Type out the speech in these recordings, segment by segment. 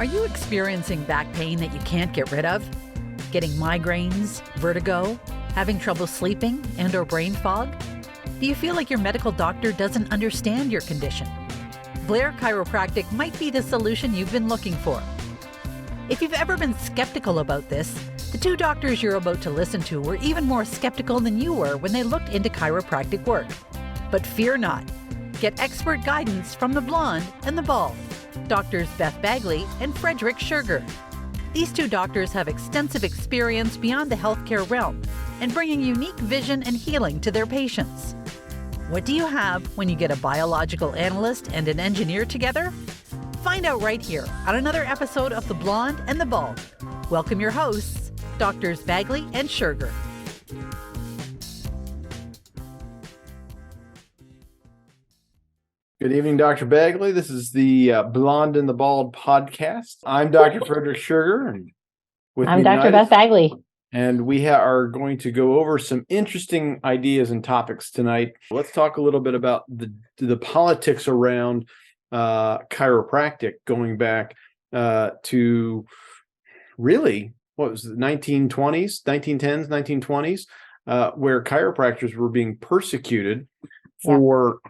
Are you experiencing back pain that you can't get rid of? Getting migraines, vertigo, having trouble sleeping, and/or brain fog? Do you feel like your medical doctor doesn't understand your condition? Blair Chiropractic might be the solution you've been looking for. If you've ever been skeptical about this, the two doctors you're about to listen to were even more skeptical than you were when they looked into chiropractic work. But fear not. Get expert guidance from the blonde and the bald, Doctors Beth Bagley and Frederick Schurger. These two doctors have extensive experience beyond the healthcare realm and bringing unique vision and healing to their patients. What do you have when you get a biological analyst and an engineer together? Find out right here on another episode of The Blonde and the Bald. Welcome your hosts, Doctors Bagley and Schurger. Good evening, Dr. Bagley. This is the Blonde and the Bald podcast. I'm Dr. Frederick Schurger, and I'm Dr. Beth Bagley. And we are going to go over some interesting ideas and topics tonight. Let's talk a little bit about the politics around chiropractic, going back to really, what was it, 1920s, 1910s, 1920s, where chiropractors were being persecuted for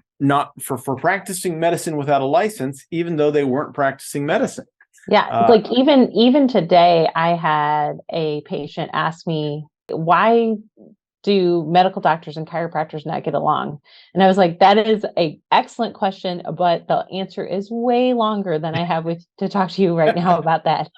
practicing medicine without a license, even though they weren't practicing medicine. Yeah, like even today, I had a patient ask me, why do medical doctors and chiropractors not get along? And I was like, that is an excellent question, but the answer is way longer than I have to talk to you right now about that.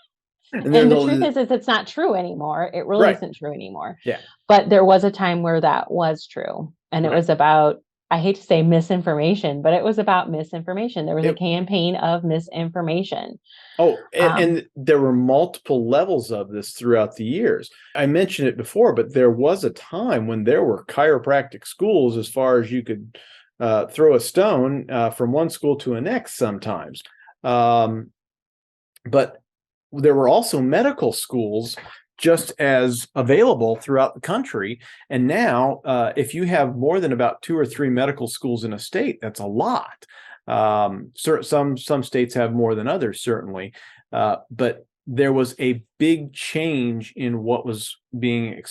And the truth is it's not true anymore. It really isn't true anymore. Yeah. But there was a time where that was true. And it was about, I hate to say misinformation, but it was about misinformation. There was a campaign of misinformation. Oh, and there were multiple levels of this throughout the years. I mentioned it before, but there was a time when there were chiropractic schools as far as you could throw a stone from one school to the next sometimes. But there were also medical schools just as available throughout the country. And now, if you have more than about 2 or 3 medical schools in a state, that's a lot. Some states have more than others, certainly. But there was a big change in what was being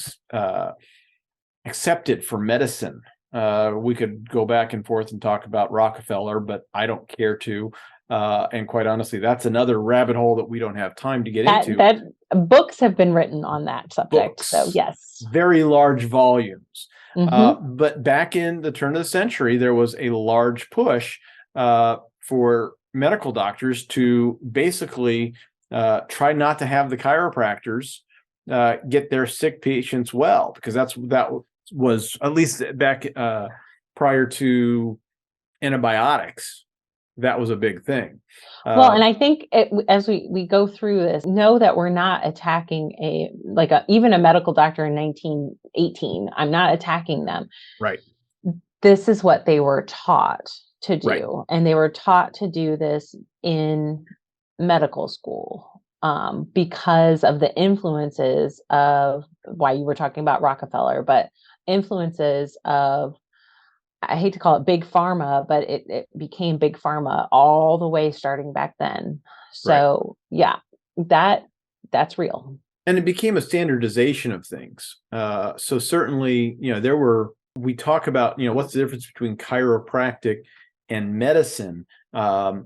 accepted for medicine. We could go back and forth and talk about Rockefeller, but I don't care to. And quite honestly, that's another rabbit hole that we don't have time to get into. That books have been written on that subject. Books, so yes, very large volumes. Mm-hmm. But back in the turn of the century, there was a large push for medical doctors to basically try not to have the chiropractors get their sick patients well, because that was at least back prior to antibiotics. That was a big thing. Well, and I think as we go through this, know that we're not attacking even a medical doctor in 1918. I'm not attacking them. Right. This is what they were taught to do. Right. And they were taught to do this in medical school because of the influences of why you were talking about Rockefeller, but influences of, I hate to call it big pharma, but it became big pharma all the way starting back then. So yeah, that's real. And it became a standardization of things. So certainly, we talk about, what's the difference between chiropractic and medicine.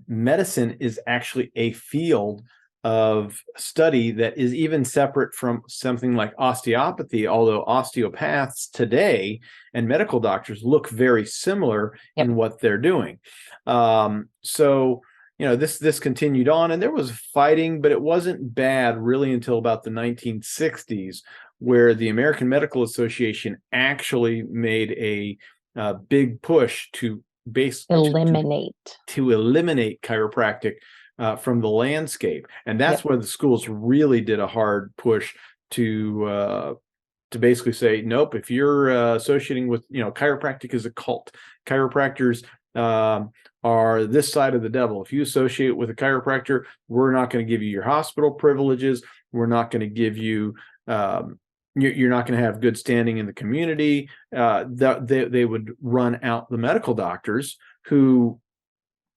Medicine is actually a field of study that is even separate from something like osteopathy, although osteopaths today and medical doctors look very similar in what they're doing. So this continued on, and there was fighting, but it wasn't bad really until about the 1960s, where the American Medical Association actually made a big push to eliminate chiropractic from the landscape. And that's where the schools really did a hard push to basically say, nope, if you're associating with, chiropractic is a cult. Chiropractors are this side of the devil. If you associate with a chiropractor, we're not going to give you your hospital privileges. We're not going to give you, you're not going to have good standing in the community. They would run out the medical doctors who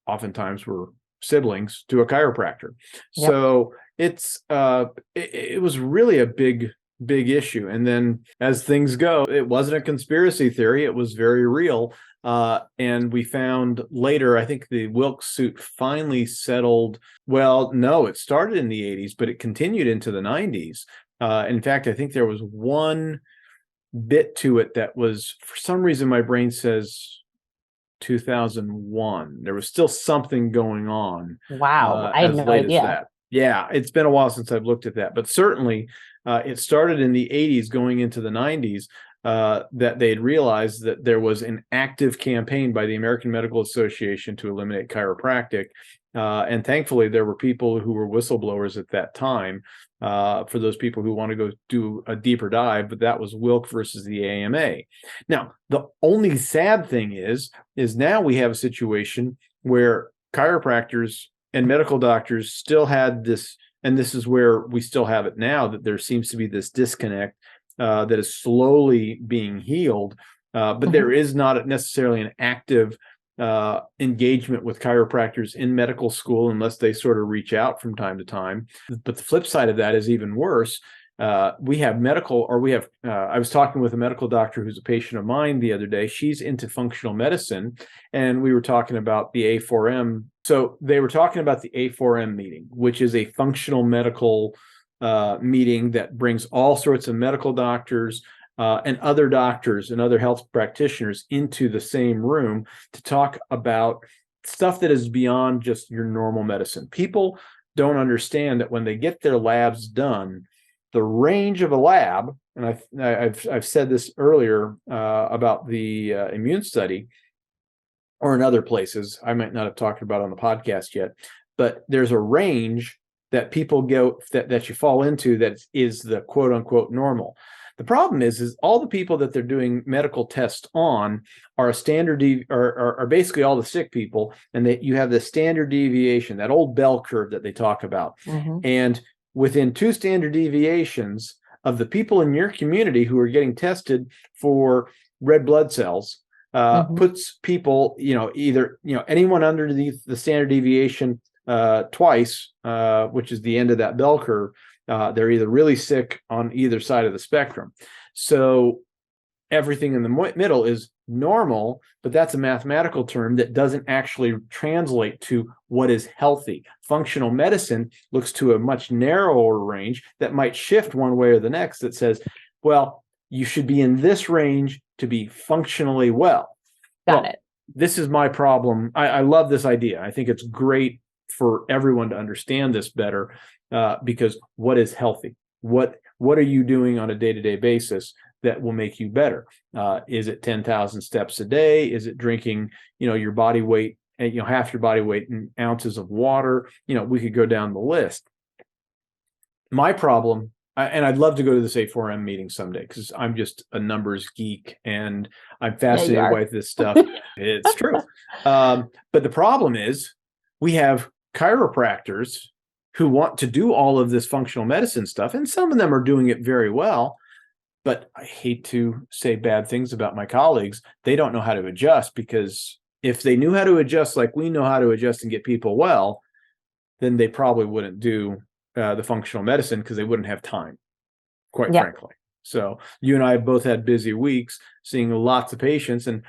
oftentimes were siblings to a chiropractor. Yep. So it was really a big issue. And then as things go, it wasn't a conspiracy theory. It was very real. And we found later, I think the Wilkes suit finally settled. Well, no, it started in the 80s, but it continued into the 90s. In fact, I think there was one bit to it that was, for some reason, my brain says 2001. There was still something going on. Wow. I had as no late idea. as that. Yeah, it's been a while since I've looked at that, but certainly it started in the 80s going into the 90s. That they had realized that there was an active campaign by the American Medical Association to eliminate chiropractic. And thankfully, there were people who were whistleblowers at that time. For those people who want to go do a deeper dive, but that was Wilk versus the AMA. Now, the only sad thing is now we have a situation where chiropractors and medical doctors still had this, and this is where we still have it now, that there seems to be this disconnect that is slowly being healed, but there is not necessarily an active engagement with chiropractors in medical school unless they sort of reach out from time to time. But the flip side of that is even worse. I was talking with a medical doctor who's a patient of mine the other day. She's into functional medicine, and we were talking about the A4M. So they were talking about the A4M meeting, which is a functional medical meeting that brings all sorts of medical doctors and other doctors and other health practitioners into the same room to talk about stuff that is beyond just your normal medicine. People don't understand that when they get their labs done, the range of a lab, and I've said this earlier about the immune study, or in other places I might not have talked about on the podcast yet, but there's a range that people go that you fall into that is the quote unquote normal. The problem is all the people that they're doing medical tests on are are basically all the sick people, and that you have the standard deviation, that old bell curve that they talk about. And within 2 standard deviations of the people in your community who are getting tested for red blood cells, puts people, either, anyone underneath the standard deviation twice, which is the end of that bell curve, they're either really sick on either side of the spectrum. So everything in the middle is normal, but that's a mathematical term that doesn't actually translate to what is healthy. Functional medicine looks to a much narrower range that might shift one way or the next, that says, well, you should be in this range to be functionally well. Got it. This is my problem. I love this idea. I think it's great for everyone to understand this better, because what is healthy? What are you doing on a day-to-day basis that will make you better? Is it 10,000 steps a day? Is it drinking, your body weight, half your body weight in ounces of water? We could go down the list. My problem, and I'd love to go to this A4M meeting someday, because I'm just a numbers geek and I'm fascinated by this stuff. It's true. But the problem is we have chiropractors who want to do all of this functional medicine stuff, and some of them are doing it very well. But I hate to say bad things about my colleagues. They don't know how to adjust, because if they knew how to adjust like we know how to adjust and get people well, then they probably wouldn't do the functional medicine, because they wouldn't have time, quite frankly. So you and I both had busy weeks seeing lots of patients, and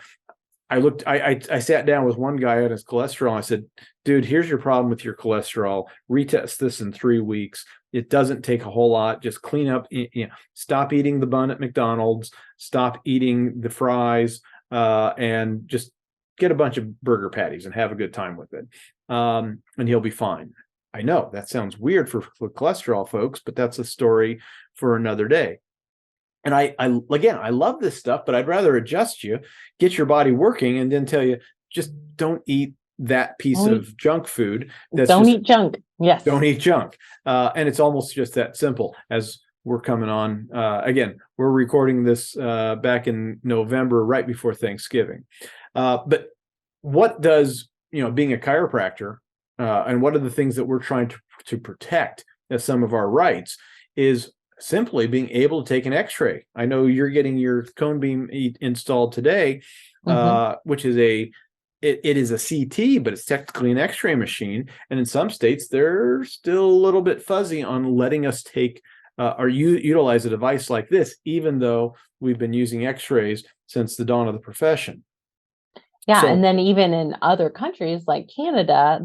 I sat down with one guy on his cholesterol. I said, dude, here's your problem with your cholesterol. Retest this in 3 weeks. It doesn't take a whole lot. Just clean up, stop eating the bun at McDonald's, stop eating the fries, and just get a bunch of burger patties and have a good time with it. And he'll be fine. I know that sounds weird for cholesterol folks, but that's a story for another day. And I love this stuff, but I'd rather adjust you, get your body working, and then tell you, just don't eat that piece of junk food. Eat junk. Yes. Don't eat junk. And it's almost just that simple. As we're coming on, again, we're recording this back in November, right before Thanksgiving. But what does, being a chiropractor, and one of the things that we're trying to protect as some of our rights is simply being able to take an X-ray. I know you're getting your cone beam installed today, which is a it is a CT, but it's technically an X-ray machine. And in some states, they're still a little bit fuzzy on letting us take or utilize a device like this, even though we've been using X-rays since the dawn of the profession. Yeah, So, and then even in other countries like Canada,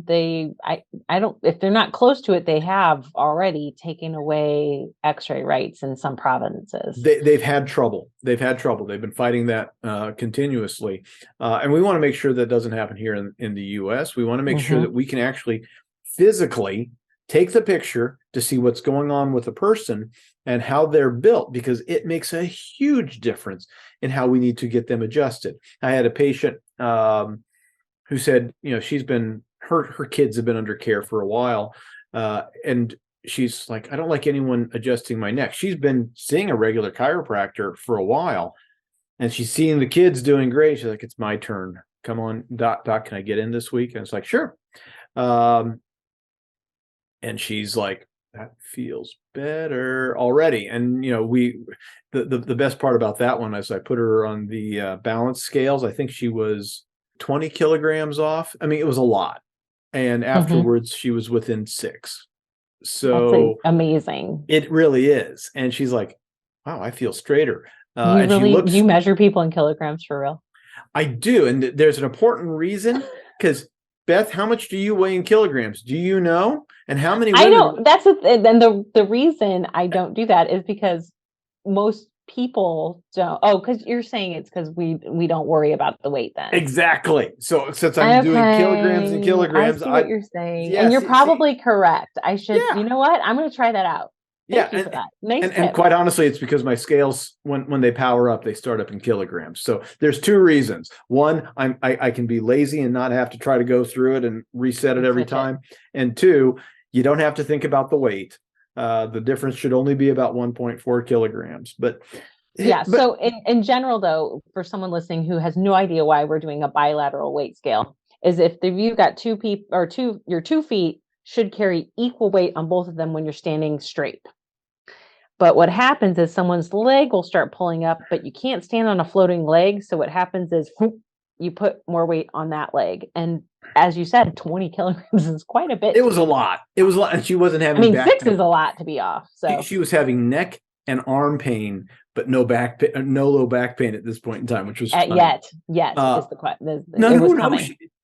I don't, if they're not close to it, they have already taken away X-ray rights in some provinces. they've had trouble. They've been fighting that continuously, and we want to make sure that doesn't happen here in the U.S. We want to make sure that we can actually physically take the picture to see what's going on with a person and how they're built, because it makes a huge difference in how we need to get them adjusted. I had a patient who said, she's been her kids have been under care for a while, and she's like, I don't like anyone adjusting my neck. She's been seeing a regular chiropractor for a while, and she's seeing the kids doing great. She's like, it's my turn. Come on, doc, can I get in this week? And it's like, sure. And she's like, that feels better already. And the best part about that one is I put her on the balance scales. I think she was 20 kilograms off. I mean, it was a lot. And afterwards, she was within 6. So that's amazing. It really is. And she's like, wow, I feel straighter. Do you measure people in kilograms for real? I do. And there's an important reason, because Beth, how much do you weigh in kilograms? Do you know? And how many women? I know then the reason I don't do that is because most people don't. Oh, because you're saying it's because we don't worry about the weight then. Exactly. So since I'm doing kilograms and kilograms, I see what you're saying. Yeah, and you're probably correct. I should, you know what? I'm going to try that out. Thank you for that. Nice and quite honestly, it's because my scales, when they power up, they start up in kilograms. So there's 2 reasons. One, I can be lazy and not have to try to go through it and reset it every time. And 2, you don't have to think about the weight. The difference should only be about 1.4 kilograms. But so in general, though, for someone listening who has no idea why we're doing a bilateral weight scale, is if you've got 2 people or your 2 feet should carry equal weight on both of them when you're standing straight. But what happens is someone's leg will start pulling up, but you can't stand on a floating leg. So what happens is you put more weight on that leg. And as you said, 20 kilograms is quite a bit. It was a lot. And she wasn't having back 6 pain. Is a lot to be off. So she was having neck and arm pain, but no low back pain at this point in time, which was yet is the question.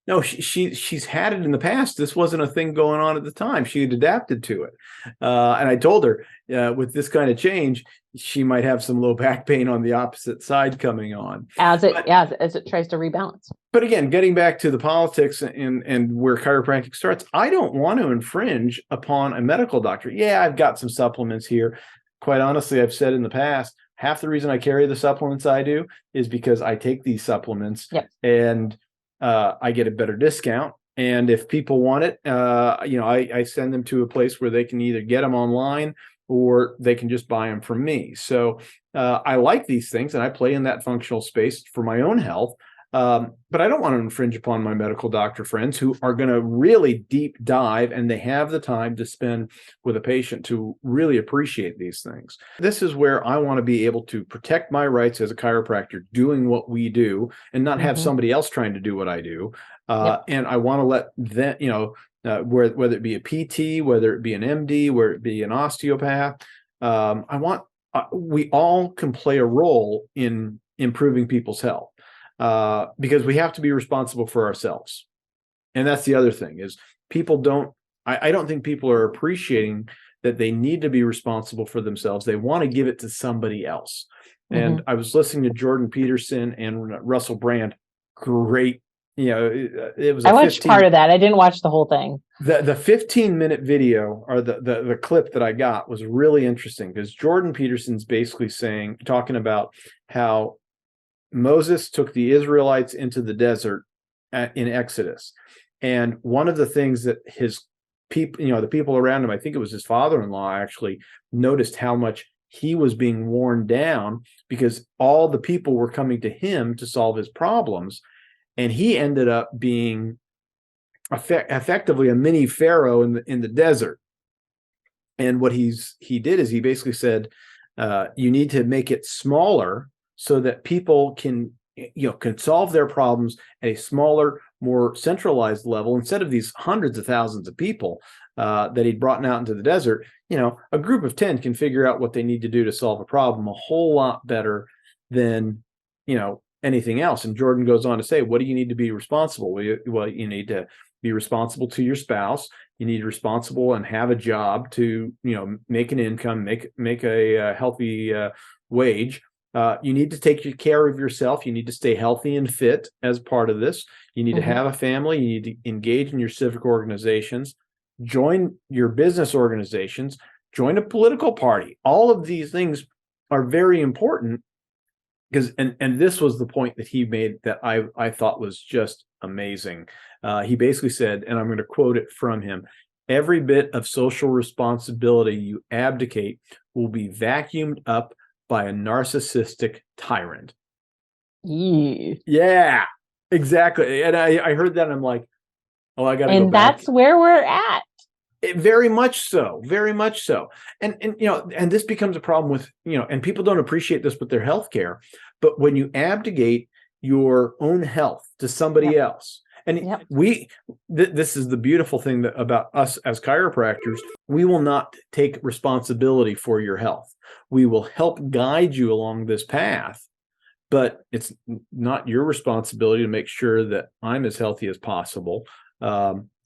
No, she's had it in the past. This wasn't a thing going on at the time. She had adapted to it. And I told her with this kind of change, she might have some low back pain on the opposite side coming on. As it tries to rebalance. But again, getting back to the politics and where chiropractic starts, I don't want to infringe upon a medical doctor. Yeah, I've got some supplements here. Quite honestly, I've said in the past, half the reason I carry the supplements I do is because I take these supplements and I get a better discount. And if people want it, I send them to a place where they can either get them online or they can just buy them from me. So I like these things and I play in that functional space for my own health. But I don't want to infringe upon my medical doctor friends who are going to really deep dive, and they have the time to spend with a patient to really appreciate these things. This is where I want to be able to protect my rights as a chiropractor doing what we do and not have somebody else trying to do what I do. And I want to let them, whether it be a PT, whether it be an MD, whether it be an osteopath, we all can play a role in improving people's health. Because we have to be responsible for ourselves. And that's the other thing is I don't think people are appreciating that they need to be responsible for themselves. They want to give it to somebody else. And I was listening to Jordan Peterson and Russell Brand. Great. It was. I watched part of that. I didn't watch the whole thing. The 15-minute video or the clip that I got was really interesting because Jordan Peterson's basically talking about how Moses took the Israelites into the desert in Exodus. And one of the things that his people, the people around him, I think it was his father-in-law actually, noticed how much he was being worn down because all the people were coming to him to solve his problems. And he ended up being effectively a mini Pharaoh in the desert. And what he did is he basically said, you need to make it smaller so that people can solve their problems at a smaller, more centralized level, instead of these hundreds of thousands of people that he'd brought out into the desert, a group of 10 can figure out what they need to do to solve a problem a whole lot better than, anything else. And Jordan goes on to say, what do you need to be responsible? Well, you need to be responsible to your spouse. You need to be responsible and have a job to, make an income, make a healthy wage. You need to take care of yourself. You need to stay healthy and fit as part of this. You need to have a family. You need to engage in your civic organizations, join your business organizations, join a political party. All of these things are very important because, and this was the point that he made that I thought was just amazing. He basically said, and I'm going to quote it from him, every bit of social responsibility you abdicate will be vacuumed up by a narcissistic tyrant. Yeah, exactly. And I heard that and I'm like, oh, I got to go back. And that's where we're at. Very much so. Very much so. And and this becomes a problem with, and people don't appreciate this with their healthcare, but when you abdicate your own health to somebody else, and this is the beautiful thing about us as chiropractors, we will not take responsibility for your health. We will help guide you along this path, but it's not your responsibility to make sure that I'm as healthy as possible.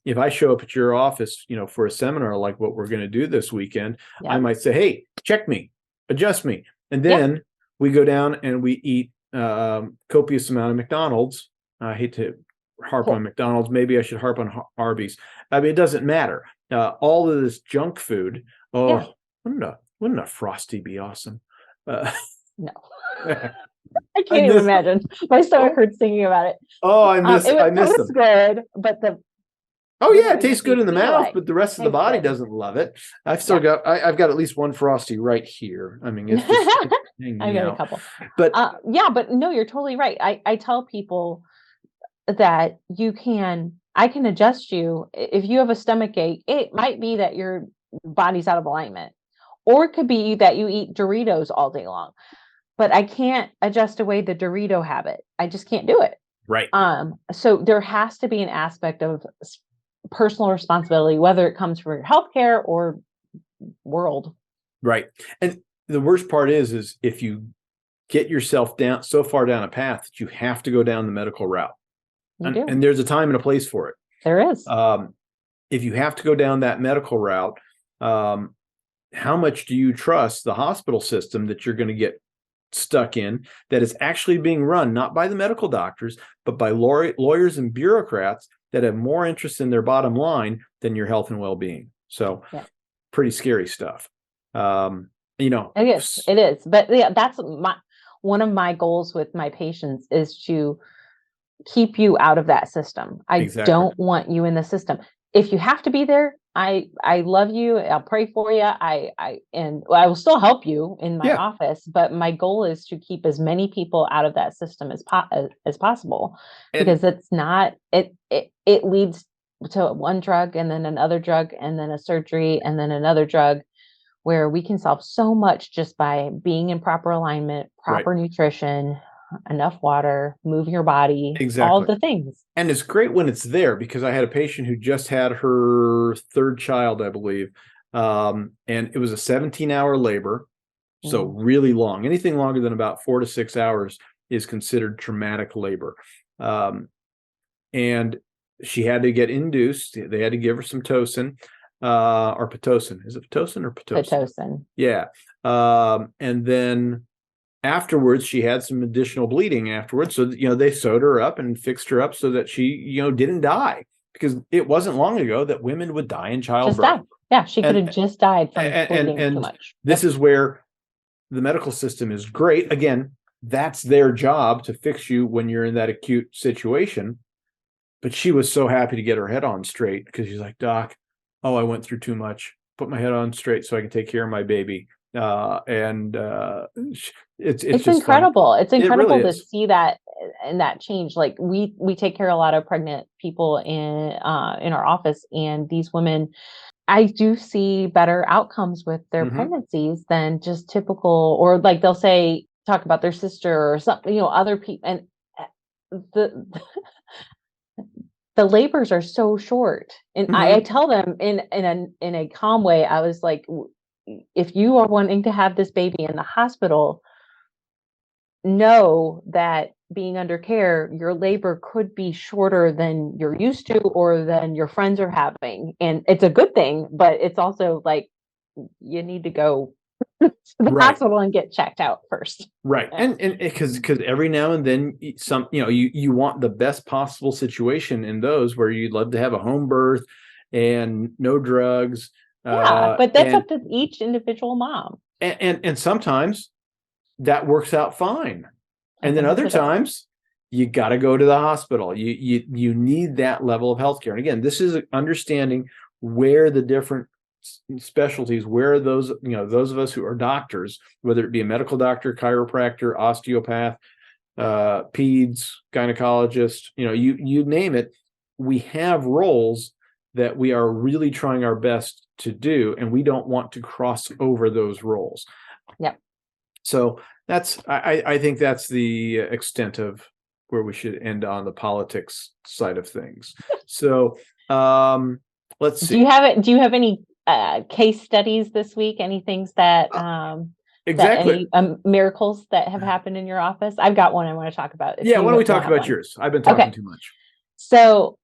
If I show up at your office, for a seminar like what we're going to do this weekend, I might say, hey, check me, adjust me. And then we go down and we eat copious amount of McDonald's. I hate to harp on McDonald's. Maybe I should harp on Arby's. I mean, it doesn't matter. All of this junk food. Oh, wouldn't a Frosty be awesome? No. I can't even imagine. My stomach hurts thinking about it. Oh, I miss them. It's good, but it tastes good in the mouth, but the rest of the body doesn't love it. I've still got at least one Frosty right here. I mean, it's just I've got a couple. But but no, you're totally right. I tell people that I can adjust you. If you have a stomach ache, it might be that your body's out of alignment, or it could be that you eat Doritos all day long. But I can't adjust away the Dorito habit. I just can't do it. Right. So there has to be an aspect of personal responsibility, whether it comes from your healthcare or world. Right. And the worst part is if you get yourself down so far down a path that you have to go down the medical route. And there's a time and a place for it. There is. If you have to go down that medical route, how much do you trust the hospital system that you're going to get stuck in, that is actually being run not by the medical doctors, but by lawyers and bureaucrats that have more interest in their bottom line than your health and well-being? So pretty scary stuff. It is. But that's one of my goals with my patients is to keep you out of that system. I don't want you in the system. If you have to be there, I love you. I'll pray for you. I will still help you in my office, but my goal is to keep as many people out of that system as possible, because it's not, it leads to one drug and then another drug and then a surgery and then another drug, where we can solve so much just by being in proper alignment, proper nutrition, enough water, move your body, all the things. And it's great when it's there, because I had a patient who just had her third child, I believe. And it was a 17-hour labor. So really long. Anything longer than about 4 to 6 hours is considered traumatic labor. And she had to get induced. They had to give her some Tocin, or Pitocin. Is it Pitocin or Pitocin? Pitocin. Yeah. And then afterwards, she had some additional bleeding afterwards. So, they sewed her up and fixed her up so that she, didn't die, because it wasn't long ago that women would die in childbirth. Just die. Yeah, she could have just died from bleeding too much. This is where the medical system is great. Again, that's their job, to fix you when you're in that acute situation. But she was so happy to get her head on straight, because she's like, Doc, I went through too much. Put my head on straight so I can take care of my baby. It's incredible. Fun. It's incredible really to see that and that change. Like we take care of a lot of pregnant people in our office, and these women, I do see better outcomes with their pregnancies than just typical, or like they'll talk about their sister or something, other people, and the labors are so short. And I tell them in a calm way, I was like, if you are wanting to have this baby in the hospital, know that being under care, your labor could be shorter than you're used to or than your friends are having. And it's a good thing, but it's also like, you need to go to the hospital and get checked out first. Right. And because every now and then you want the best possible situation in those where you'd love to have a home birth and no drugs. But that's up to each individual mom. And sometimes that works out fine. And then other times you got to go to the hospital. You need that level of healthcare. And again, this is understanding where the different specialties, where those of us who are doctors, whether it be a medical doctor, chiropractor, osteopath, peds, gynecologist, you name it, we have roles that we are really trying our best to do, and we don't want to cross over those roles. Yep. So I think that's the extent of where we should end on the politics side of things. So let's see. Do you have any case studies this week? Any things that exactly any miracles that have happened in your office? I've got one I want to talk about. Yeah, why don't we talk about yours? I've been talking too much. So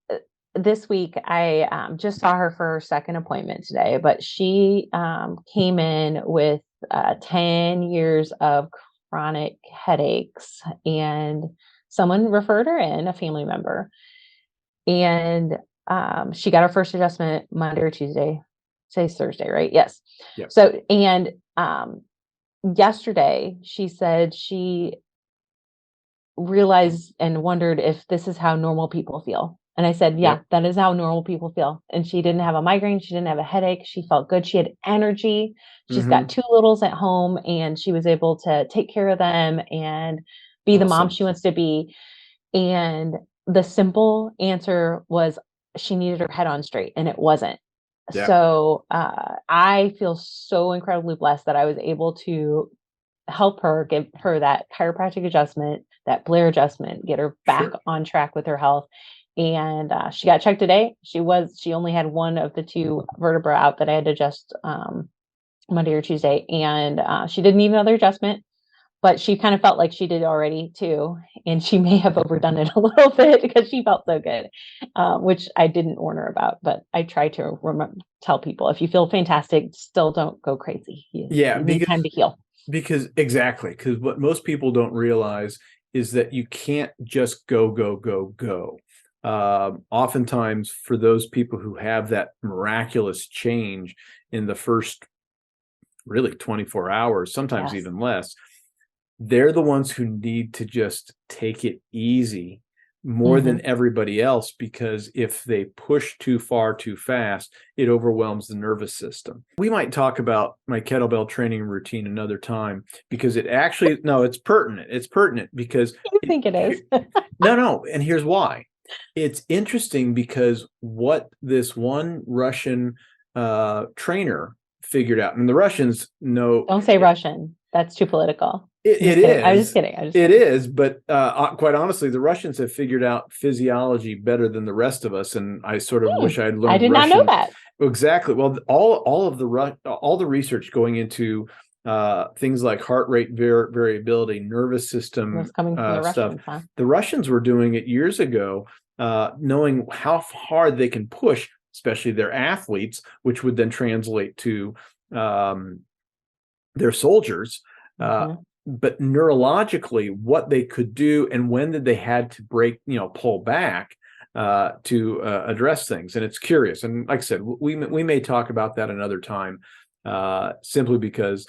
this week I just saw her for her second appointment today, but she came in with 10 years of chronic headaches, and someone referred her in, a family member, and she got her first adjustment Monday or Tuesday. Today's Thursday, right? Yes. Yep. So, and yesterday she said she realized and wondered if this is how normal people feel. And I said, yeah, that is how normal people feel. And she didn't have a migraine. She didn't have a headache. She felt good. She had energy. She's got 2 littles at home, and she was able to take care of them and be the mom she wants to be. And the simple answer was she needed her head on straight, and it wasn't. Yeah. So I feel so incredibly blessed that I was able to help her, give her that chiropractic adjustment, that Blair adjustment, get her back on track with her health. And she got checked today. She only had one of the 2 vertebrae out that I had to adjust Monday or Tuesday. And she didn't need another adjustment, but she kind of felt like she did already too. And she may have overdone it a little bit because she felt so good, which I didn't warn her about. But I try to tell people, if you feel fantastic, still don't go crazy. You need time to heal. Because what most people don't realize is that you can't just go. Oftentimes, for those people who have that miraculous change in the first really 24 hours, sometimes even less, they're the ones who need to just take it easy more than everybody else, because if they push too far too fast, it overwhelms the nervous system. We might talk about my kettlebell training routine another time, because it actually, it's pertinent. It's pertinent because you think it is. No. And here's why. It's interesting because what this one Russian trainer figured out, and the Russians know. Don't say Russian. That's too political. It is. I'm just kidding. It is, but quite honestly, the Russians have figured out physiology better than the rest of us, and I sort of wish I'd learned. I did Russian. not know that. Exactly. Well, all the research going into things like heart rate variability, nervous system coming from the stuff. Russians, huh? The Russians were doing it years ago, knowing how hard they can push, especially their athletes, which would then translate to their soldiers. But neurologically, what they could do and when did they had to pull back to address things. And it's curious. And like I said, we may talk about that another time, simply because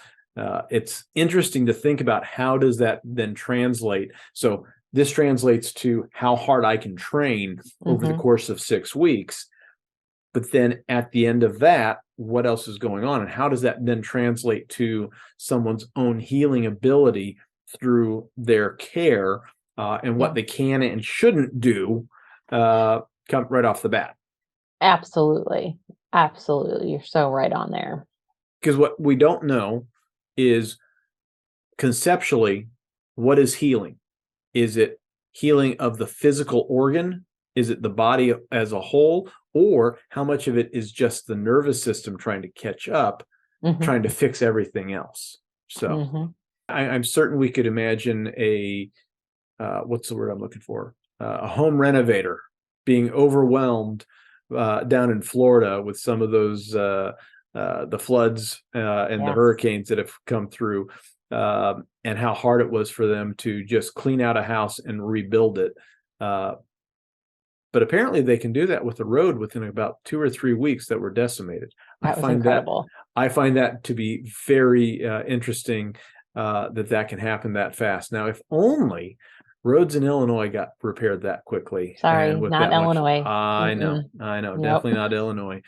it's interesting to think about how does that then translate. So this translates to how hard I can train over the course of 6 weeks. But then at the end of that, what else is going on? And how does that then translate to someone's own healing ability through their care and what they can and shouldn't do come right off the bat? Absolutely. Absolutely. You're so right on there. Because what we don't know is conceptually, what is healing? Is it healing of the physical organ, Is it the body as a whole, or how much of it is just the nervous system trying to catch up, trying to fix everything else? So I'm certain we could imagine what's the word I'm looking for? A home renovator being overwhelmed down in Florida with some of those the floods and the hurricanes that have come through, and how hard it was for them to just clean out a house and rebuild it. But apparently they can do that with the road within about 2 or 3 weeks that were decimated. That was incredible. I find that to be very interesting, that can happen that fast. Now, if only roads in Illinois got repaired that quickly. Sorry, not Illinois. I know, definitely not Illinois.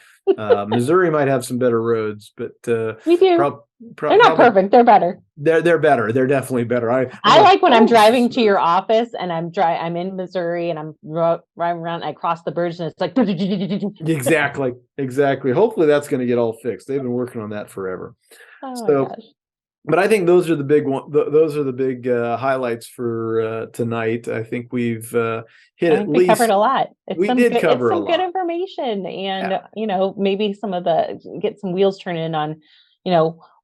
Missouri might have some better roads, but we do. They're not perfect. They're better. They're better. They're definitely better. I like when I'm driving to your office and I'm in Missouri and I'm driving around. I cross the bridge and it's like exactly. Hopefully that's going to get all fixed. They've been working on that forever. Oh so, my gosh. But I think those are the big one. Those are the big highlights for tonight. I think we've hit at least. We covered a lot. We did cover a lot. Good information, and maybe get some wheels turning on,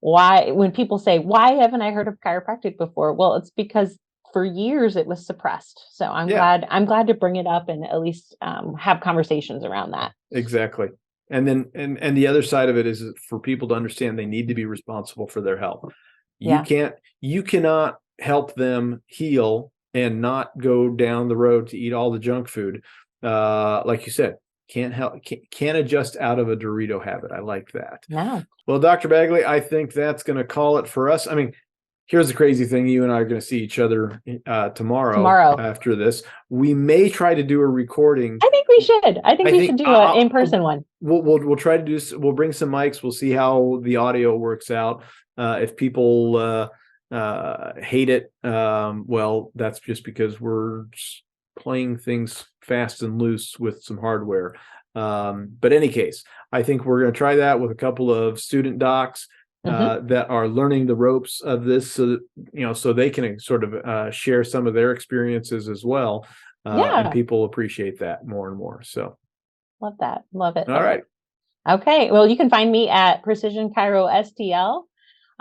why when people say, why haven't I heard of chiropractic before? Well, it's because for years it was suppressed. So I'm glad to bring it up and at least have conversations around that. Exactly. And then and the other side of it is for people to understand they need to be responsible for their health. You cannot help them heal and not go down the road to eat all the junk food. Like you said, can't adjust out of a Dorito habit. I like that. No. Well, Dr. Bagley, I think that's going to call it for us. I mean, here's the crazy thing. You and I are going to see each other tomorrow after this. We may try to do a recording. I think we should. I think we should do an in-person one. We'll try to do. We'll bring some mics. We'll see how the audio works out. If people hate it, well, that's just because we're playing things fast and loose with some hardware. But in any case, I think we're going to try that with a couple of student docs that are learning the ropes of this, so that, so they can sort of share some of their experiences as well. And people appreciate that more and more. So love that. Love it. All right. Okay. Well, you can find me at Precision Chiro STL.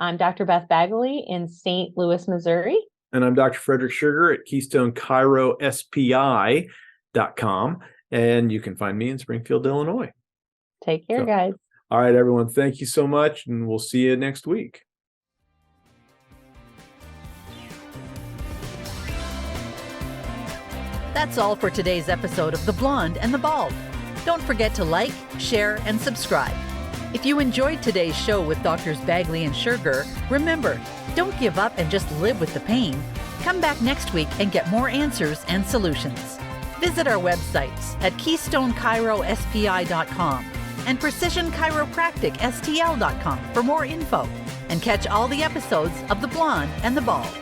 I'm Dr. Beth Bagley in St. Louis, Missouri. And I'm Dr. Frederick Schurger at KeystoneChiroSPI.com. And you can find me in Springfield, Illinois. Take care, guys. All right, everyone. Thank you so much. And we'll see you next week. That's all for today's episode of The Blonde and the Bald. Don't forget to like, share, and subscribe. If you enjoyed today's show with Drs. Bagley and Schurger, remember, don't give up and just live with the pain. Come back next week and get more answers and solutions. Visit our websites at KeystoneChiroSPI.com and PrecisionChiropracticSTL.com for more info, and catch all the episodes of The Blonde and the Bald.